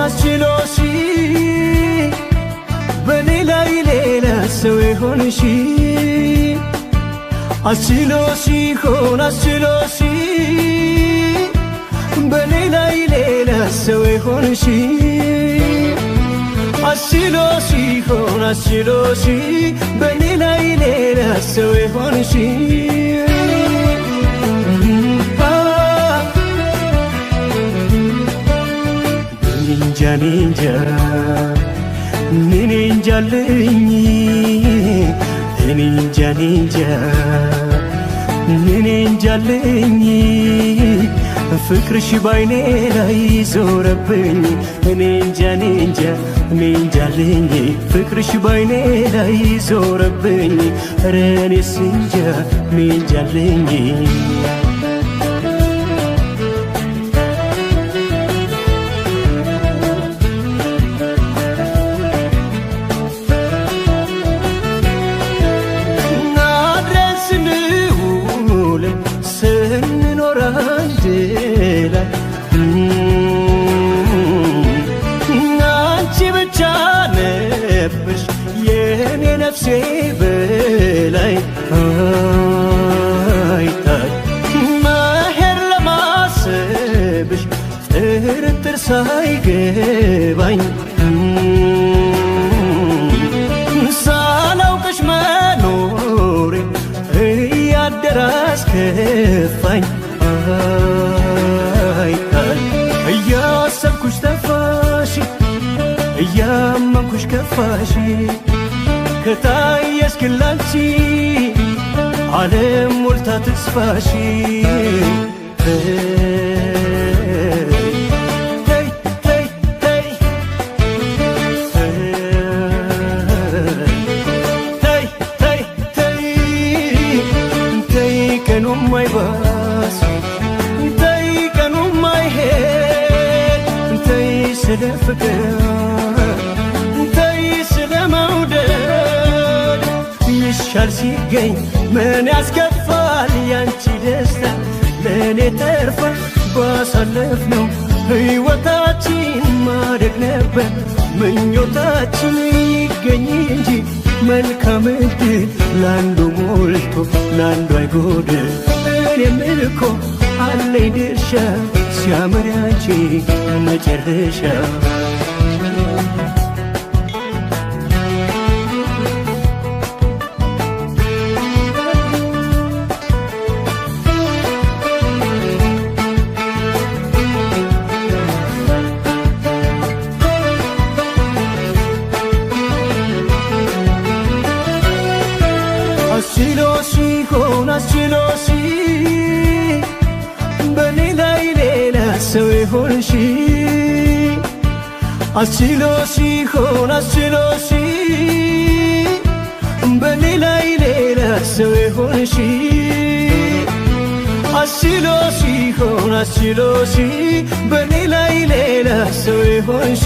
አስችሎሽ በኔ ላይ ሌላ ሰው የሆንሽ አስችሎሽ ሆን አስችሎሽ በኔ ላይ ሌላ ሰው የሆንሽ አስችሎሽ ሆን አስችሎሽ በኔ ላይ ሌላ ሰው የሆንሽ ኒንጃ ኒንጃልኝ ኒንጃልኝ ፍቅርሽ ባይኔ ላይ ዞረብኝ ኒንጃልኝ ፍቅርሽ ባይኔ ላይ ዞረብኝ ኧረ እኔስ እንጃ ኒንጃልኝ አንቺ ብቻ ነበርሽ የኔ ነፍሴ በላይ አይታይ መሄድ ለማሰብሽ ጥርጥር ሳይገባኝ ሳላውቅሽ መኖሬ እያደረ አስከፋኝ እያሰብኩሽ ጠፋሽ እያመንኩሽ ከፋሽ ከታየሽ ግን ላንቺ ዓለም ሞልታ ተስፋሽ ቀኑም አይባስ ቀኑም አይሄድ ስለ ፍቅር ስለ መውደድ ይሻል ሲገኝ ምን ያስከፋል ያንቺ ደስታ ለእኔ ተርፋ ባሳለፍነው ሕይወታችን ማደግ ነበር ምኞታችን ይገኝ እንጂ መልካም ዕድል ለአንዱ ሞልቶ ለአንዱ አይጎድል እኔም እኮ አለኝ ድርሻ ሲያምር ያንቺ መጨረሻ አስችሎሽ ሆን አስችሎሽ በኔ ላይ ሌላ ሰው የሆንሽ አስችሎሽ ሆን አስችሎሽ በኔ ላይ ሌላ ሰው የሆንሽ አስችሎሽ ሆን አስችሎሽ በኔ ላይ ሌላ ሰው የሆንሽ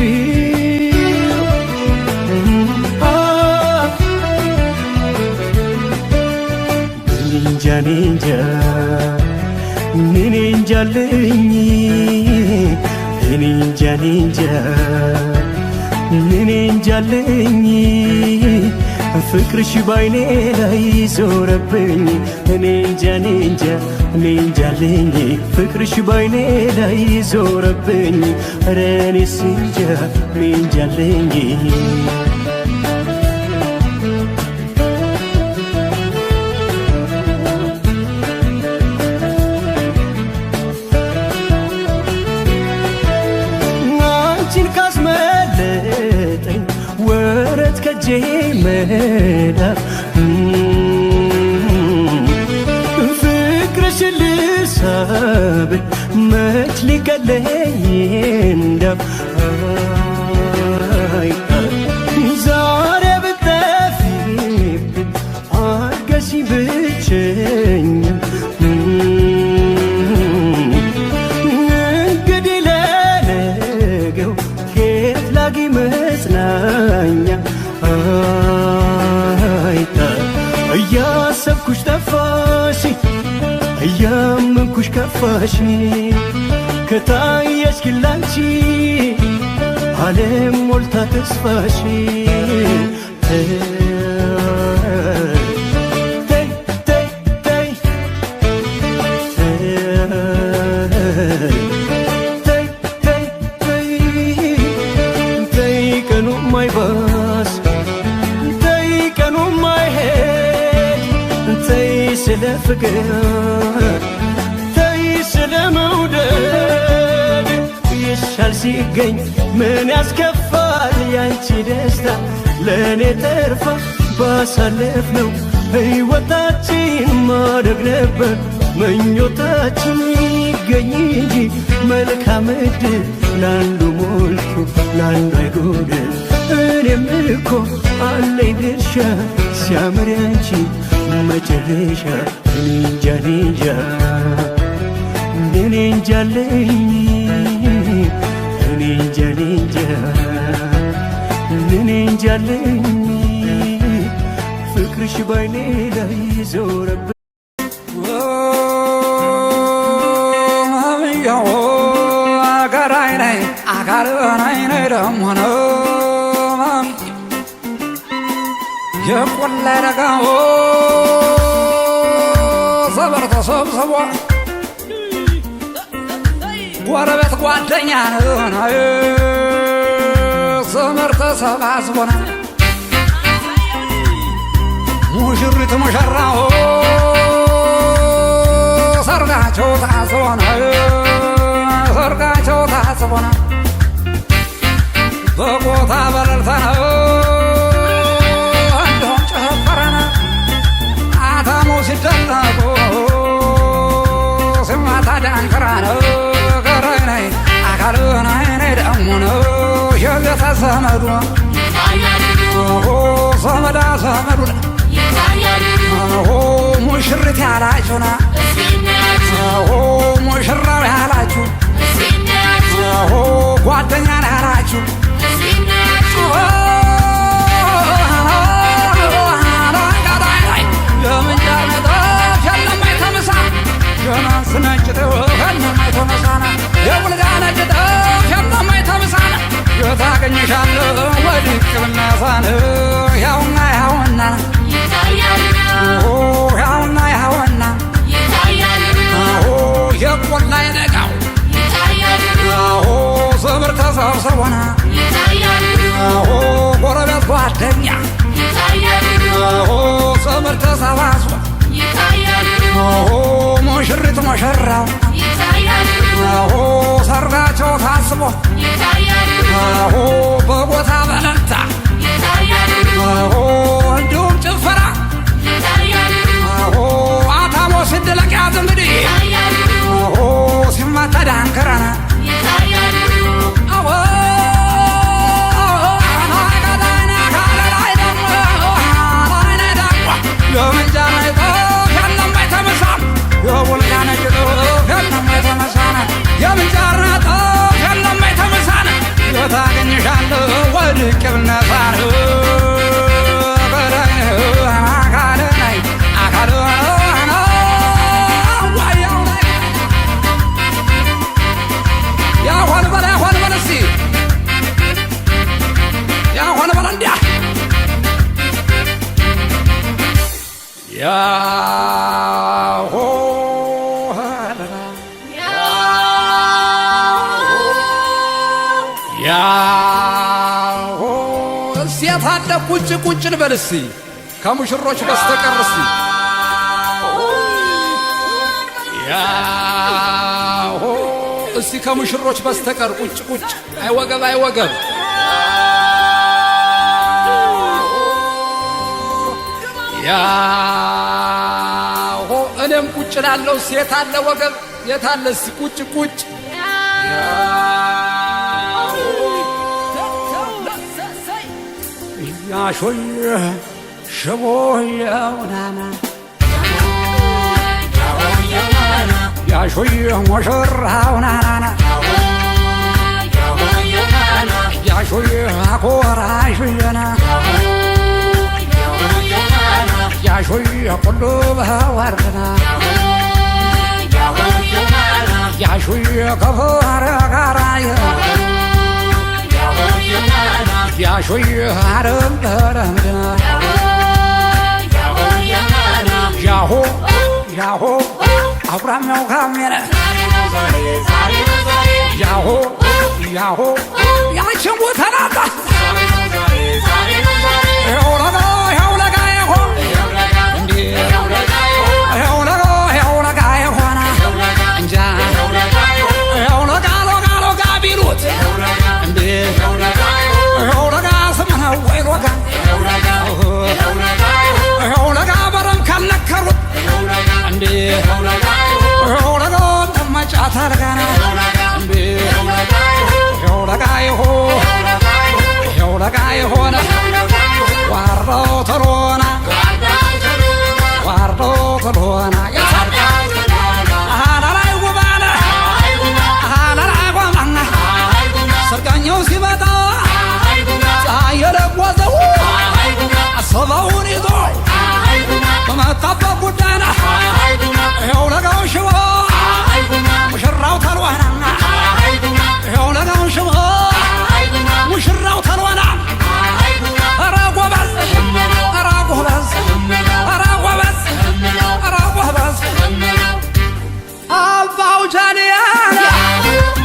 ኒንጃልኝ ኒንጃልኝ ፍቅርሽ ባይኔ ላይ ዞረብኝ ኒንጃልኝ ፍቅርሽ ባይኔ ላይ ዞረብኝ ኧረ እኔስ እንጃ ኒንጃልኝ ካስመለጠኝ ወረት ከጄ መዳፍ ፍቅርሽን ልሳብህ መች ሊቀለኝ እንዳፍ ዛሬ ብትጠፊብኝ አድርገሽኝ ብቸኛ መጽናኛ እያሰብኩሽ ጠፋሽ እያመንኩሽ ከፋሽ ከታየሽ ግን ላንቺ ዓለም ሞልታ ተስፋሽን ተይ ተይ ተይ ተይ ተይ ተይ ቀኑ ማይባስ ተይ ቀኑ ማይሄድ ተይ ስለ ፍቅር ተይ ስለ መውደድ ይሻል ሲገኝ ምን ያስከፋል ያንቺ ደስታ ለእኔ ተርፋ ባሳለፍነው ሕይወታችን ማደግ ነበር ምኞታችን ይገኝ እንጂ መልካም ዕድል ለአንዱ ሞልቶ ለአንዱ አይጎድል እኔም እኮ አለኝ ድርሻ ሲያምር ያንቺ መጨረሻ እንጃ እንጃ እኔ እንጃለኝ እኔ እንጃ እኔ እንጃለኝ ፍቅርሽ ባይኔ ላይ ዞረብኝ አጋራይናይ ደሞ ነው የቆላ ደጋው ሰበር ተሰብስቦ ጎረቤት ጓደኛ ነው ዘመድ ተሰባስቦ ሙሽሪት ሙሽራው ሰርጋቸው ታስቦ ሰርጋቸው ታስቦ በቦታ በለልታ ነው እንደውም ጨፈረና አታሞ ሲደለቁ ስማታ ዳንከራ ነው ገራይናይ አካልናይ ደሞ ነው የቤተ ዘመዱ ዘመዳ ዘመዱ ሙሽሪት ያላችሁና ሙሽራው ያላችሁ ጓደኛ ያላችሁ ታገኝሻለሁ ወድቅ ብናሳን ያውና ያውና ያውና ያውና የቆላ የነጋው ዘመድ ተሰብስቦና ጎረቤት ጓደኛ ዘመድ ተሰባስቦ ሙሽሪት ሙሽራው ሰርጋቸው ታስቦ በቦታ በለልታ እንዲሁም ጭፈራ አታሞ ሲደለቅ ያዝ እንግዲህ ሲማታ ዳንከራና ታገኝሻለሁ ወድቅ ብነሳን አካልናይ ያሆን በላ ያሆን በለ እስቲ ያሆን በላ እንዲያ ያሆ ያሆ እስቲ የታለ ቁጭ ቁጭ ልበል እስቲ ከሙሽሮች በስተቀር እስቲ ያሆ እስቲ ከሙሽሮች በስተቀር ቁጭ ቁጭ አይወገብ አይወገብ ያሆ እኔም ቁጭ ላለው እስቲ የታለ ወገብ የታለ እስቲ ቁጭ ቁጭ ያሾይ ሸቦየውናና ያሾይ ሙሽራውናና ያሾይ አኮራሹየና ያሾይ ሁሉ በወርድና ያሾይ ከፈረ ጋራየ ያሾይ አረም ረምድና ያሆ ያሆ አብራሚያው ካሜረ ያሆ ያሆ ያችን ቦታ ናታ ያውለጋ ያውለጋ ያሆ እንዴ ያውለጋ ያሆና እንጃ ያውለጋ ሎጋ ሎጋ ቢሉት እንዴ ያውለጋ ስምነው ወይ ሎጋ ያውለጋ በረም ካልነከሩት እንዴ ያውለጋ ተማጫታ ለጋና እንዴ ያውለጋ ይሆ ያውለጋ ይሆና ዋርዶ ተሎና ዋርዶ ተሎና አሃላላይ ጉባና አሃላላይ ጉባና ሰርጋኛው ሲመጣ ፀሐይ የለቆዘው አሰባውን ይዞ በመጣበት ጉዳና ያውለጋው ሽቦ ሙሽራው ተልዋና ያውለጋው ሽቦ ሙሽራው ተልዋና ኧረ ጎበዝ ኧረ ጎበዝ ኧረ ጎበዝ ኧረ ጎበዝ አባው ጃንያና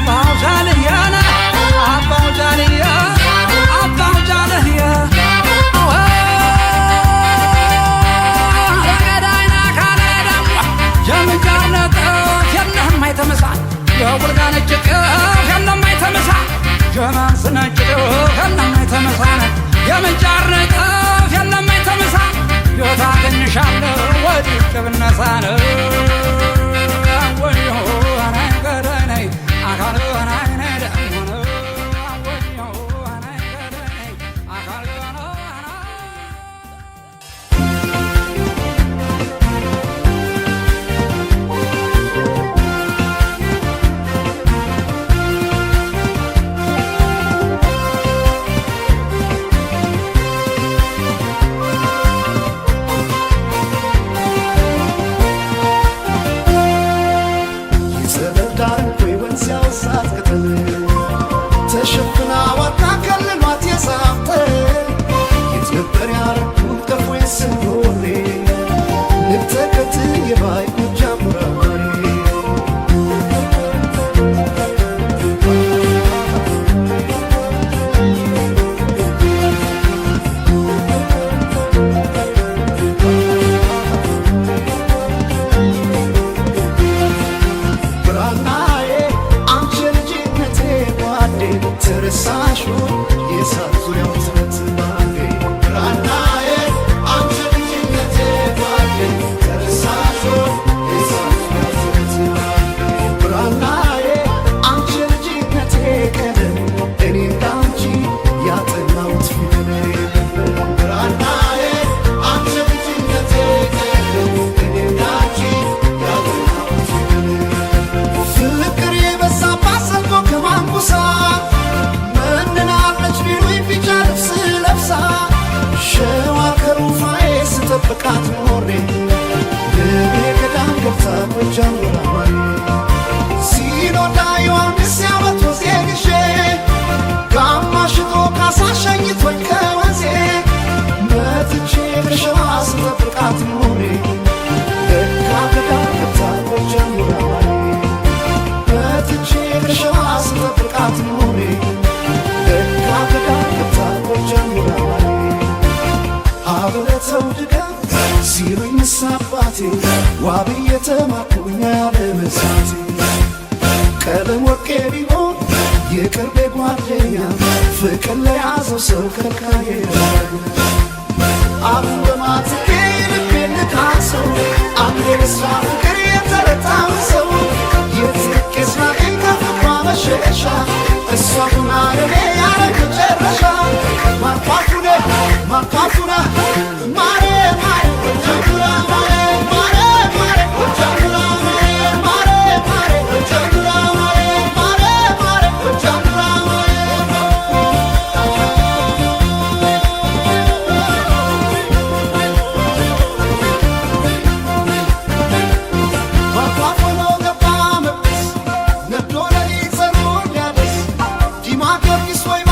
አባው ጃንያና አባው ጃንያ አባው ጃንያ ረገዳይና ካለዳም ጀምጃርነት የነማይ ተመሳ የቡልጋ ነጭ የነማይ ተመሳ ጀማን ስነጭ የነማይ ተመሳ የምንጫር ነጥፍ የነማይ ተመሳ የታገኝሻለሁ ወዲቅ ብነሳነ ወዮ አናይ ገረነይ አካል አናይ ነደሞነ ወዮ አናይ ገረነይ አካል ተሸፍና ዋታ ከልሏት የሳፍተ የት ነበር ያረኩት ከፎይ ስንሆኔ ንብተከት የባይ ጃሙራሪ ብራናዬ አንቺ ልጅነቴ ጓዴ ተረሳሹ የሳት ዙሪያው ስረት ባንዴ ብራናዬ አንቺ ልጅነቴ ጓዴ ተረሳሹ የሳት ዙሪያው ስረት ባንዴ ብራናዬ አንቺ ልጅነቴ ቀደም እኔ እንዳንቺ ያጠናሁት ፊደል ብራናዬ አንቺ ልጅነቴ ቀደም እኔ እንዳንቺ ያጠናሁት ፊደል ፍቅር የበዛባት ሰልፎ ከማንኩሳ መንናለች ቢሉኝ ቢጫ ልብስ ለብሳ ሸዋ ከሩፋዬ ስጠብቃት ኖሬ ልቤ ገዳም ገብታ ጎጃም ወራማሬ ሲኖዳ ዮሐንስ ያመት ወዜ ግሼ ጋማ ሽጦ ካሳ ሸኝቶኝ ከወንዜ መትቼ ከሸዋ ስጠብቃት ኖሬ ለካ ገዳም ገብታ ጎጃም ወራማሬ መትቼ ከሸዋ ስጠብቃት ኖሬ ለካ ገዳም ገብታ ጎጃም ወራማሬ አብረተው ድገም ሲሉኝ ምሳባቴ ዋብዬ ተማኩኝ ያለመሳቴ ቀለም ወርቄ ቢሆን የቅርቤ ጓደኛ ፍቅር ለያዘው ሰው ከልካዬ አሁን በማትኬ ልቤ ልካሰው አንዴ በሷ ፍቅር የተረታው ሰው የትቄ ስናቀኝ ከፍቷ መሸሻ እሷ ሁና ለኔ ያለ መጨረሻ ማርኳቱነ ማርኳቱነ ማሬ ማሬ ጀምራ ማሬ ማሬ ማሬ ጀምራ ማሬ ማሬ ማሬ ጀምራ ማሬ ማሬ ማሬ ጀምራ ማሬ ማርኳቱነ ገባ መቅደስ ነዶ ለሊት ዘሩ ሊያደስ ዲማ ጊዮርጊስ ወይ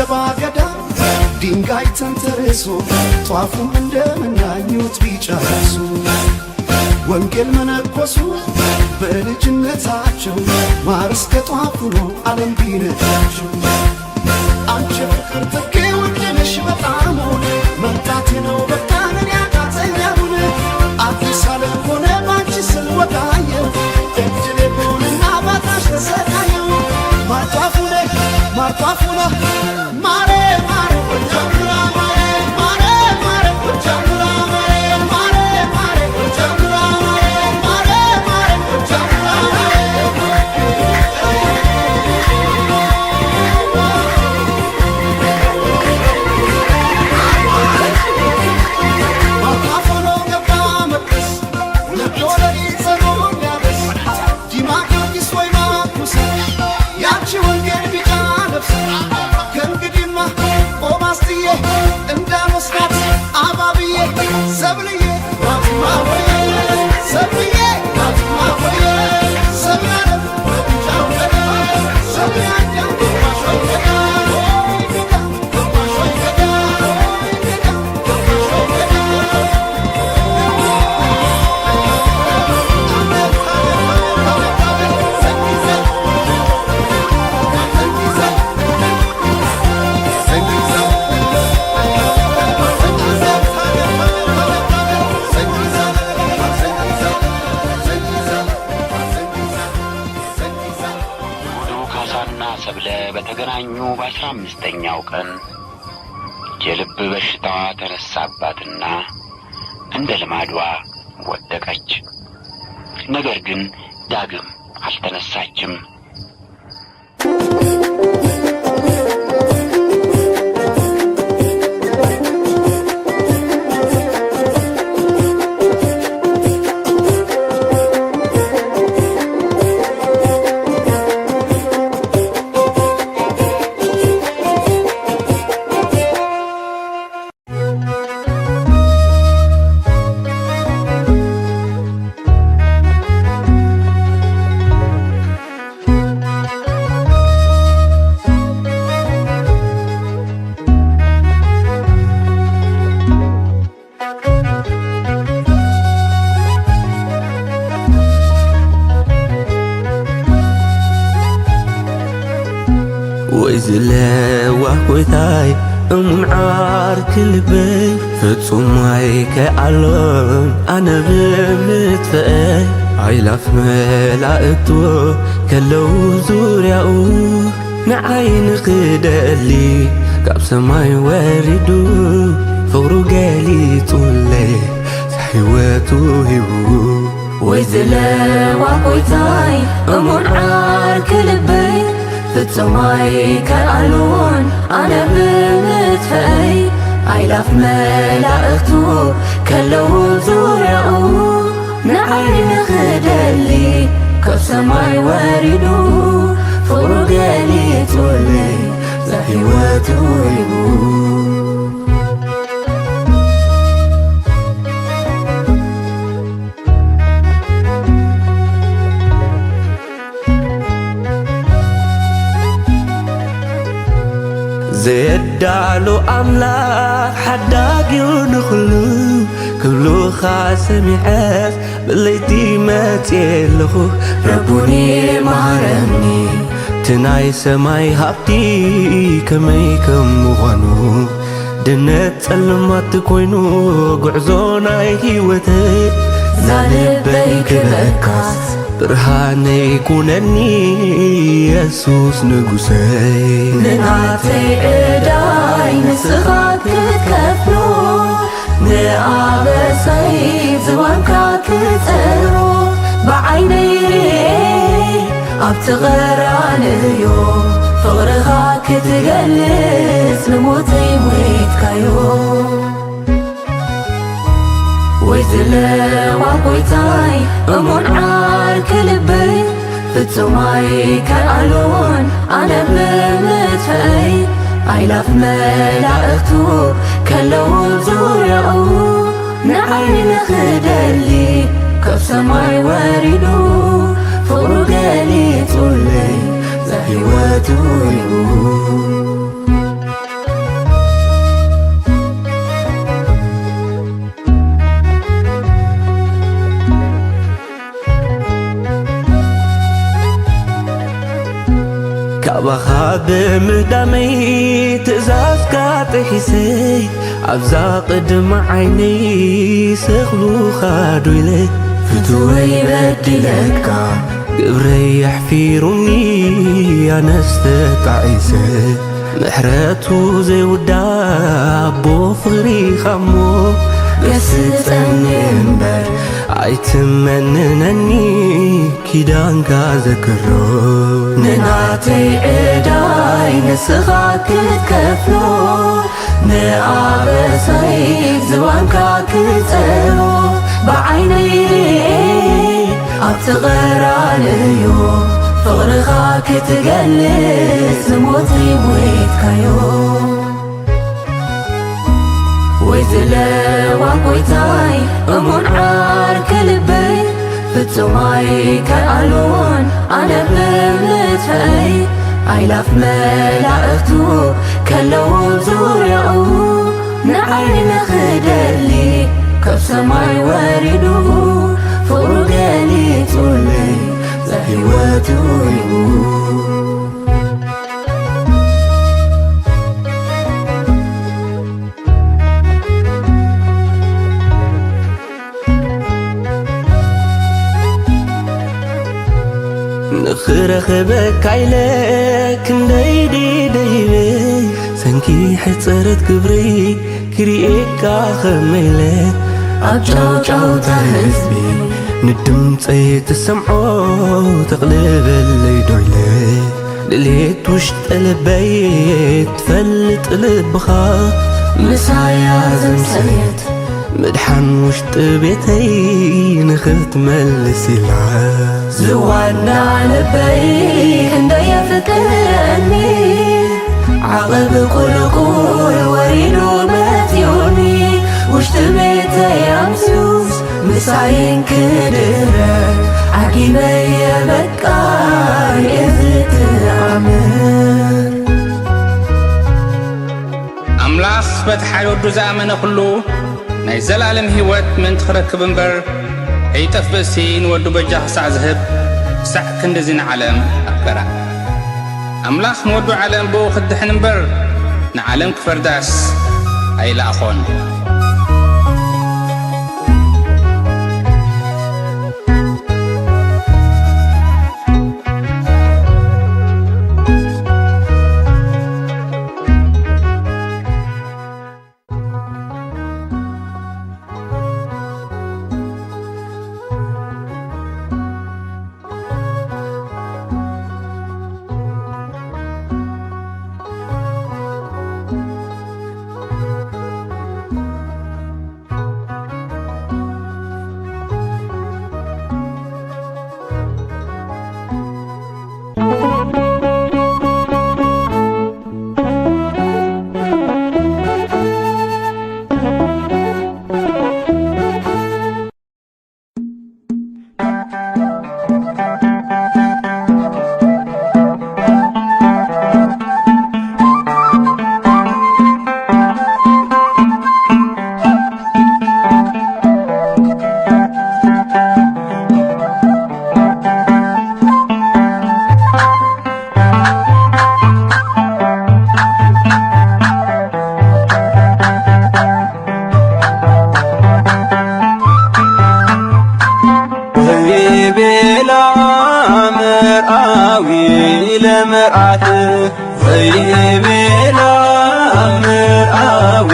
ገባገዳ ድንጋይ ተንተርሶ ጧፉም እንደምናኙት ቢጨርሱ ወንጌል መነኮሱ በልጅነታቸው ማር እስከ ጧፉ ነው ዓለም ቢነዳቸው አንቺ ፍቅር ተኬ ውድነሽ በጣም መምጣቴ ነው በቃ ምን ያቃተኛውን አዲስ ዓለም ሆነ ባንቺ ስል ወዳየው እድሌ ሆንና ባታሽ ተሰቃየው ማርጧፉነ ማርጧፉነ ማሬ ማሬ ወጃምራ ማሬ ማሬ ማሬ ወጃምራ ማሬ ማሬ ማሬ ወጃምራ ማሬ ማሬ ማሬ ወጃምራ ማርጧፉነ ገባ መቅደስ ለዶለሪ ጸሎን ያበስ ዲማ ጊዮርጊስ ወይ ማኩስ ያቺ ወንጌል ቢጫ ለብሳ ከእንግዲህማ ቆማስትዬ እንዳልወስዳት አባብዬ ሰብልዬ ናትማ ሆዬ ሰብልዬ ናትማ ሆዬ ሰብላለም በብቻው ገዳ ሰብላጃው ገባሽ ወይ ገዳ ገዳ ገባሽ ወይ ገዳ ገዳ ገባሽ ወይ ገዳ ካሳና ሰብለ በተገናኙ በ15ኛው ቀን የልብ በሽታዋ ተነሳባትና እንደ ልማዷ ወደቀች። ነገር ግን ዳግም አልተነሳችም። ويزلوا وحوتاي أمعار كلبي فتصوماي كعلم أنا بمتفقي عيلاف ملاقتو كلو زورياو نعين قدالي كاب سماي واردو فغرو قالي طولي سحيواتو هيو ويزلوا وحوتاي أمعار كلبي ፍጹማይ ከአሉን ኣነ ብምትፈይ ኣይላፍ መላእኽቱ ከለዉ ዙርያኡ ንዓይኒ ንኽደሊ ካብ ሰማይ ወሪዱ ፍቕሩ ገሊጹለይ ዘሕይወቱ ሂቡ زيدالو أملاك حداقي ونخلو كلو خاسميعات بليتي ماتيلو ربوني مهرمني تناي سماي هابتي كميكم مغانو دنت سلمات كوينو قعزوناي هيوتي زالبي كبكاس برهاني كونني يسوس نقوسي نناتي إداي نسخات كتكفلو نقابسي زوانكا كتقرو بعيني رئي أبتغرانيو فغرخا كتقلس نموتي مويتكايو ويزلوا وحوتاي أمعار كلبي ፍጹማይ ከአሉን ኣነ ብምትፈይ ኣይላፍ መላእኽቱ ከለዉ ዙርያኡ ንዓይኒ ንኽደሊ ካብ ሰማይ ወሪዱ ፍቕሩ ገሊጹለይ ዘሕይወቱ ሂቡ ዞባኻ ብምዳመይ ትእዛዝካ ጥሒሰይ ኣብዛ ቅድሚ ዓይነይ ስኽሉኻ ዶይለይ ፍትወይ በድለካ ግብረይ ኣሕፊሩኒ ኣነስተጣዒሰ ምሕረቱ ዘይውዳእ ቦ ፍቕሪኻ እሞ ገስጸኒ እምበር ኣይትመንነኒ ኪዳንካ ዘክሮ ንናተይ ዕዳይ ንስኻ ክትከፍሎ ንኣበሳይ ዝባንካ ክጸሮ ብዓይነይ ኣብቲ ቀራንዮ ፍቕርኻ ክትገልጽ ዝሞተይ ሞትካዮ ወይ ዘለዋ ጐይታይ እሙን ዓርኪ ልበይ ፍጹማይ ከኣልዎን ኣነ ብምትፈይ ኣይላፍ መላእኽቱ ከለዉ ዙርያኡ ንዓይኒ ንኽደሊ ካብ ሰማይ ወሪዱ ፍቕሩ ገሊጹለይ ዘሕይወቱ እዩ ንኽረኽበካ ኢለክ እንደይደይበይ ሰንኪ ሕፅረት ግብረይ ክሪኤካ ኸመይለት ኣብ ጫውጫውታ ህዝቢ ንድምፀይ ትሰምዖ ተቕልበለይ ዶይለ ልሌት ውሽጢ ልበይ ትፈልጥ ልብኻ ምሳያ ዘምሰየት ምድሓን ውሽጢ ቤተይ ንኽትመልስ ኢላ ዝዋና ልበይ ክንደየፍቅረኒ ዓቐብ ቁልቁል ወሪዱ መትዩኒ ውሽጢ ቤተይ ኣምሱስ ምሳይን ክድረር ዓጊበየ በቃ የዝትኣምር ኣምላኽ በቲ ሓደ ወዱ ዝኣመነ ኩሉ ናይ ዘላለም ህይወት ምንቲ ክረክብ እምበር ኣይጠፍ ብእሲ ንወዱ በጃ ክሳዕ ዝህብ ክሳዕ ክንደዚ ንዓለም ኣክበራ ኣምላኽ ንወዱ ዓለም ብኡ ክድሕን እምበር ንዓለም ክፈርዳስ ኣይለኣኾን ለመርዓት ዘይቤላ ምርዓዊ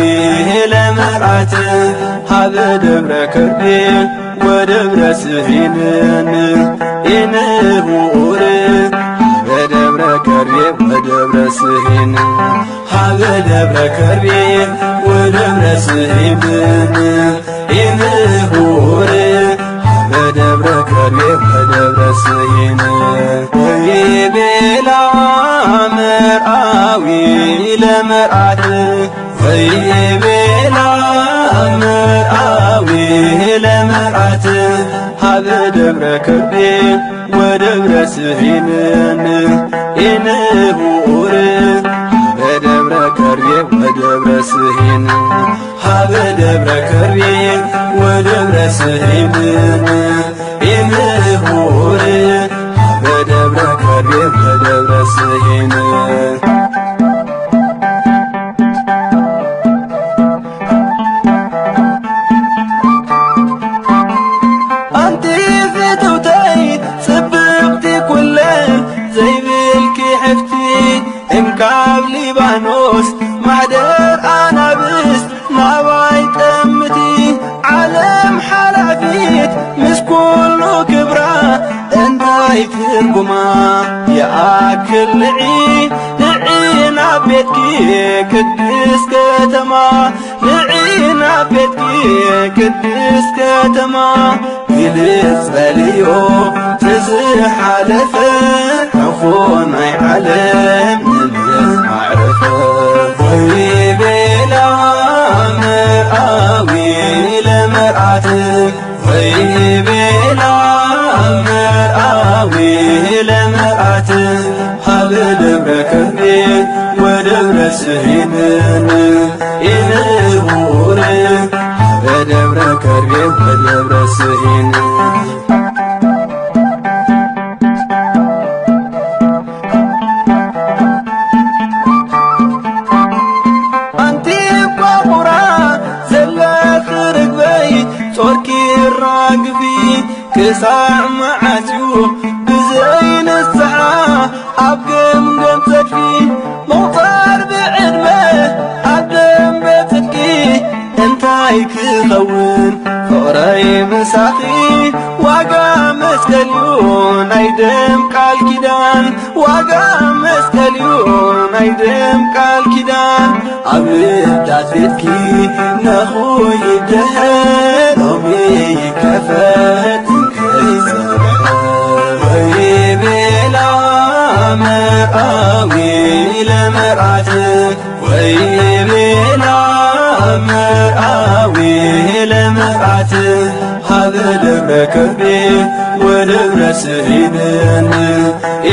ለመርዓት ሃበ ደብረ ከርቤ ወደብረ ስሂንን ኢንቡር ሃበ ደብረ ከርቤ ወደብረ ስሂን ሃበ ደብረ ከርቤ ወደብረ ስሂንን ኢንቡር ደብረ ከርቤ ወደብረ ስሂን ዘይቤላ ምርዓዊ ለመርዓት ዘይቤላ ምርዓዊ ለመርዓት ሃበ ደብረ ከርቤ ወደብረ ስሂንን ኢንቡር ሃበ ደብረ ከርቤ ወደብረ ስሂን ሃበ ደብረ ከርቤ ወደብረ ስሂንን ኢንቡር ሃበ ደብረ ከርቤ ወደብረ ስሂን ኩሉ ክብራ እንታይ ትርጉማ የአክል ንዒ ናብ ቤትኪ ቅድስ ከተማ ንዒና ቤትኪ ቅድስ ከተማ ግልጽ በልዮ ትዝሓለፈ ዕፎ ናይ ዓለም ንመዓረፈ ወይቤላ መርአዊ ለመርዓት ወይቤላ መርአዊ ለመርዓት ሃበ ደብረ ከርቤ ወደብረ ስሂንን ኢንቡር ሃበ ደብረ ከርቤ ወደብረ ስሂን አንቲ ቋቁራ ዘለኽ ርግበይ ጾርኪ ራግፊ ክሳዕ መዓዝዩ ብዘይ ንስሓ ኣብ ገምገም ሰድፊ መውፃር ብዕድመ ኣብ ደንበ ጽድቂ እንታይ ክኸውን ፍቕረይ ምሳኺ ዋጋ መስቀልዩ ናይ ደም ቃል ኪዳን ዋጋ መስቀልዩ ናይ ደም ቃል ኪዳን ኣብ ልዳት ቤትኪ ነኹ ይድሕር ሎሚ ይከፈት እንከይጸርሐ ወይቤላ መርአዊ ለመርዓት ወይቤላ መርአዊ ለመርዓት ሃበ ደብረ ከርቤ ወደብረ ስሂንን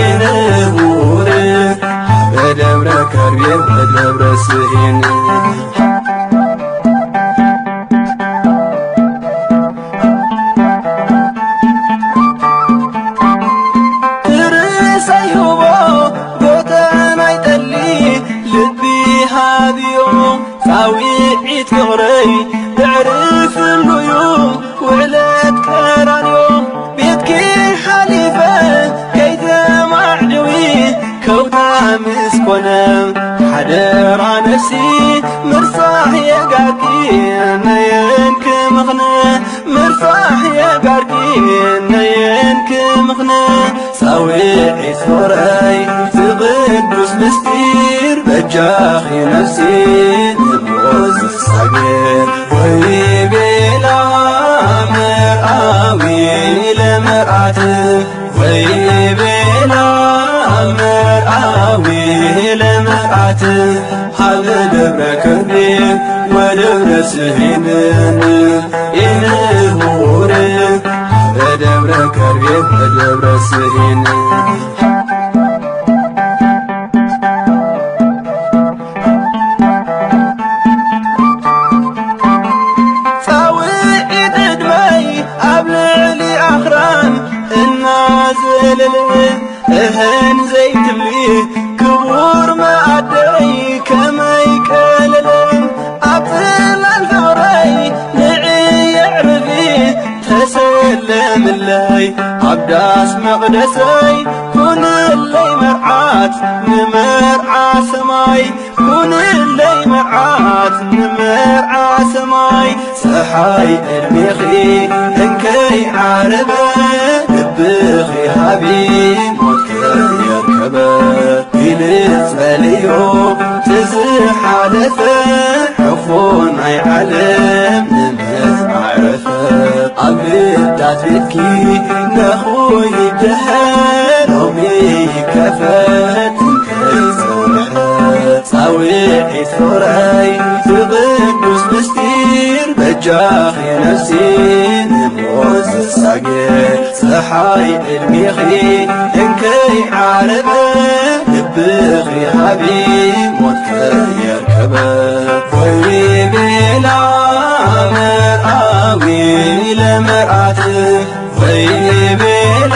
ኢንቡር ሃበ ደብረ ከርቤ ወደብረ ስሂን ትርሰይሁቦ ጎተናይ ጠሊ ልቢ ሃብዮ ፃዊዒት ፍቕረይ ድዕርፍሉዩ ውዕለት ቀራንዮ ቤትኪ ሓሊፈ ከይተማዕድዊ ከውታ ምስ ኮነ ሓደራ ነፍሲ ምርሳሕ የጋርኪ ነየንክ ምኽነ ምርሳሕ የጋርኪ ነየንክ ምኽነ ፃዊዒት ፍቕረይ ዝቕዱስ ምስጢር በጃኺ ነፍሲ ንሞት ዝሳገር ወይቤላ መርአዊ ለመርዓት ወይቤላ መርአዊ ለመርዓት ሃበ ደብረ ከርቤ ወደብረ ስሂንን ኢንቡር ሃበ ደብረ ከርቤ ወደብረ ስሂን ፃውዒት ዕድመይ ኣብ ልዕሊ ኣኽራን እናዘለለ እህን ዘይትብሊ ክቡር መኣደይ ከመይ ቀለለ ኣብ ጽላል ፍቕረይ ንዕየዕርፊ ተሰለምለይ ኣብ ዳስ መቕደሰይ ኩንለይ መርዓት ንመርዓ ሰማይ ኩንለይ መርዓት ንመርዓ ሰማይ ፀሓይ ዕድሜኺ እንከይ ዓረበ ልብኺ ሃቢ ሞት ከየርከበ ግልጽ በልዮ ትዝሓለፈ ዕፎ ናይ ዓለም ንመዓረፈ ኣብ ልዳት ቤትኪ ነኹ ይድሕር ሎሚ ይከፈት እንከይጸርሐ ፃዊዒት ፍቕረይ ዝቕዱስ ምስጢር በጃኺ ነፍሲ ንሞት ዝሳገር ፀሓይ ዕድሜኺ እንከይ ዓረበ ልብኺ ሃቢ ሞት ከየርከበ ወይቤላ መርአዊ ለመርዓት ወይቤላ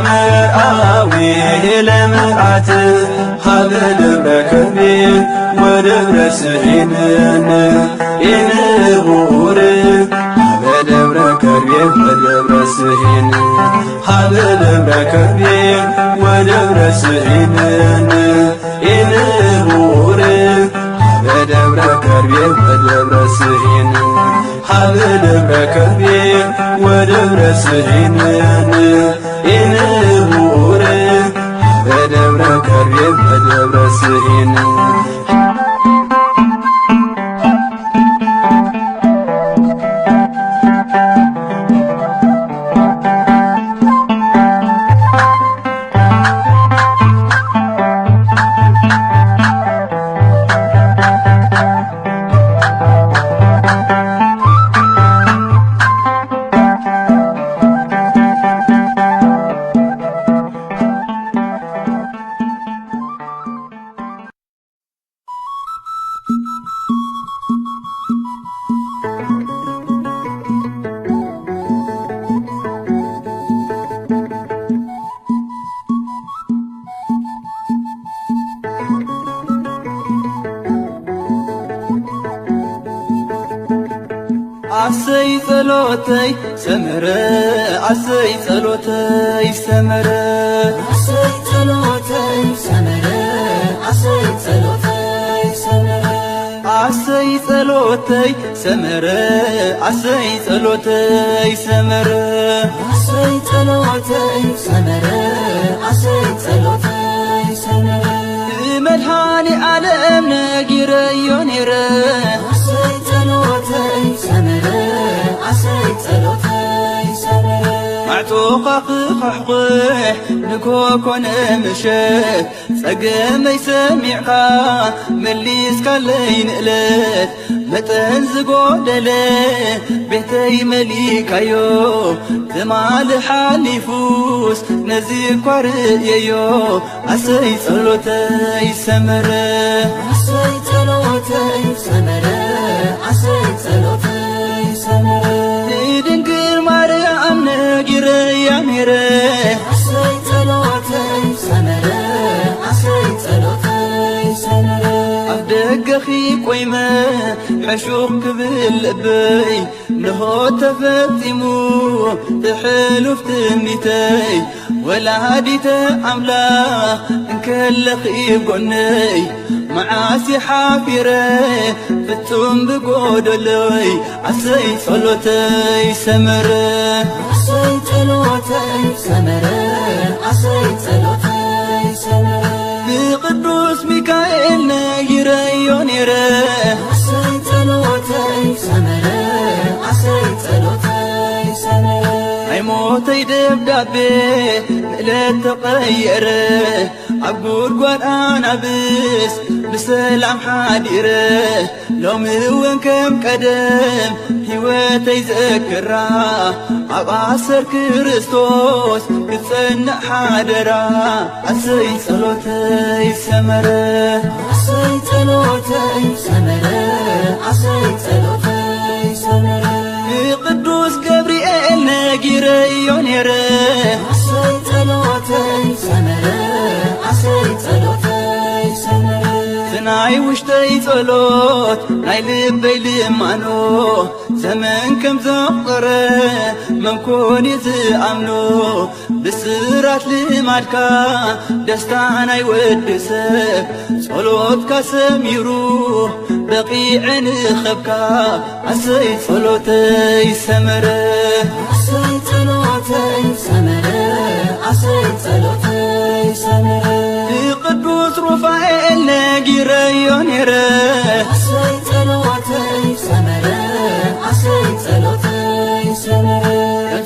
መርአዊ ለመርዓት ሃበ ደብረ ከርቤ ወደብረ ስሂንን ኢንቡር ሃበ ደብረ ከርቤ ወደብረ ስሂን ሃበ ደብረ ከርቤ ወደብረ ስሂንን ኢንቡር ሃበ ደብረ ከርቤ ወደብረ ስሂን ሃበ በደብረ ከርቤ ወደብረ ስሂን ኢንቡር በደብረ ከርቤ በደብረ ስሂን عسي ጸሎተይ ሰመረ عسي ጸሎተይ ሰመረ عسي ጸሎተይ ሰመረ عسي ጸሎተይ ሰመረ عسي ጸሎተይ ሰመረ عسي ጸሎተይ ሰመረ عسي ጸሎተይ ሰመረ عسي ጸሎተይ ሰመረ መድኃኒ ዓለም ነጊረዮ ነይረ عسي ጸሎተይ ሰመረ عسي ጸሎተይ ሰመረ معتوق خحقح نكوكون مشت ጸገመይ ሰሚዕካ መሊስካ ለይንእለት መጠን ዝጎደለ ቤተይ መሊካዮ ትማል ሓሊፉስ ነዚ እኳ ርእየዮ عسي ጸሎተይ ሰመረ عسي ጸሎተይ ሰመረ عسي ጸሎተይ ሰመረ ድንግል ማርያም ነጊረያ ነይረ عسي ጸሎተይ ሰመረ عسي ጸሎተይ ሰመረ ደገኺ ቆይመ ሕሹኽ ክብል ልበይ ንሆ ተፈጢሙ ትሕሉፍ ትምኒተይ ወላዲተ ኣምላኽ እንከለኺ ጎነይ መዓስ ሓፊረ ፍጹም ብጎደለይ عسي ጸሎተይ ሰመረ عسي ጸሎተይ ሰመረ عسي ጸሎተይ ሰመረ ብቅዱስ ሚካኤል ነጊረዮ ነይረ عسي ጸሎተይ ሰመረ عسي ጸሎተይ ሰመረ ኣይሞተይ ደብዳቤ ንእለት ተቐየረ ኣብ ጉድጓድ ኣናብስ ብሰላም ሓዲረ ሎሚ እውን ከም ቀደም ሕይወተይ ዘክራ ኣብ ኣሰር ክርስቶስ ክጸንዕ ሓደራ عسي ጸሎተይ ሰመረ عسي ጸሎተይ ሰመረ عسي ጸሎተይ ሰመረ ቅዱስ ገብርኤል ነጊረዮ ነይረ عسي ጸሎተይ ሰመረ عسي ጸሎተይ ሰመረ ናይ ውሽተይ ጸሎት ናይ ልበይ ልማኖ ዘመን ከም ዘቕረ መንኮን ዝኣምኖ ብስራት ልማድካ ደስታ ናይ ወዲ ሰብ ጸሎትካ ሰሚሩ በቂዕ ንኸብካ عسي ጸሎተይ ሰመረ عسي ጸሎተይ ሰመረ عسي ጸሎተይ ሰመረ ቅዱስ ሩፋኤል ነጊረዮ ነይረ عسي ጸሎተይ ሰመረ عسي ጸሎተይ ሰመረ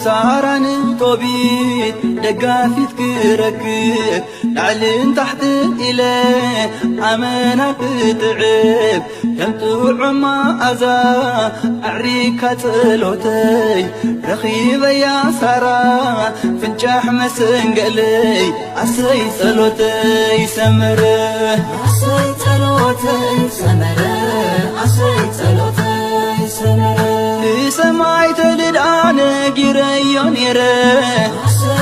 ሳራን ጦቢት ደጋፊት ክረክብ ላዕልን ታሕትን ኢለ ኣመና ክትዕብ ከም ጥዑም መዓዛ ኣዕሪካ ጸሎተይ ረኺበያ ሳራ ፍንጫሕ መሰንገለይ عسي ጸሎተይ ሰመረ عسي ጸሎተይ ሰመረ عسي ጸሎተይ ሰመረ ንሰማይ ተልድኣ ነጊረዮ ነይረ